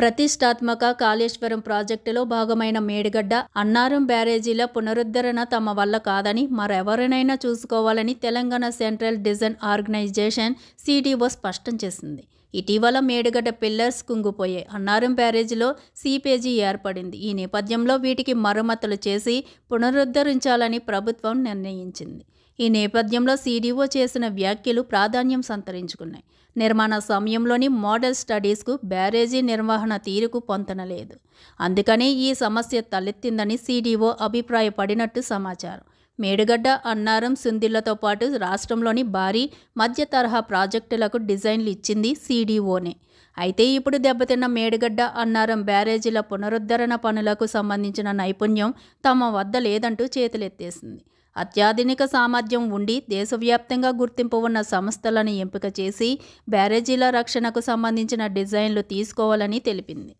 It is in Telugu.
ప్రతిష్టాత్మక కాళేశ్వరం ప్రాజెక్టులో భాగమైన మేడిగడ్డ, అన్నారం బ్యారేజీల పునరుద్ధరణ తమ వల్ల కాదని మరెవరినైనా చూసుకోవాలని తెలంగాణ సెంట్రల్ డిజైన్ ఆర్గనైజేషన్ (సిడిఓ) స్పష్టం చేసింది. ఇటీవల మేడిగడ్డ పిల్లర్స్ కుంగిపోయాయి. అన్నారం బ్యారేజీలో సీపేజీ ఏర్పడింది. ఈ నేపథ్యంలో వీటికి మరమ్మతులు చేసి పునరుద్ధరించాలని ప్రభుత్వం నిర్ణయించింది. ఈ నేపథ్యంలో సిడిఓ చేసిన వ్యాఖ్యలు ప్రాధాన్యం సంతరించుకున్నాయి. నిర్మాణ సమయంలోని మోడల్ స్టడీస్కు బ్యారేజీ నిర్వహణ తీరుకు పొంతనలేదు. అందుకని ఈ సమస్య తలెత్తిందని సిడిఓ అభిప్రాయపడినట్టు సమాచారం. మేడిగడ్డ, అన్నారం, సుందిళ్లతో పాటు రాష్ట్రంలోని భారీ, మధ్య తరహా ప్రాజెక్టులకు డిజైన్లు ఇచ్చింది సిడిఓనే. అయితే ఇప్పుడు దెబ్బతిన్న మేడిగడ్డ, అన్నారం బ్యారేజీల పునరుద్ధరణ పనులకు సంబంధించిన నైపుణ్యం తమ వద్ద లేదంటూ చేతులెత్తేసింది. అత్యాధునిక సామర్థ్యం ఉండి దేశవ్యాప్తంగా గుర్తింపు ఉన్న సంస్థలను ఎంపిక చేసి బ్యారేజీల రక్షణకు సంబంధించిన డిజైన్లు తీసుకోవాలని తెలిపింది.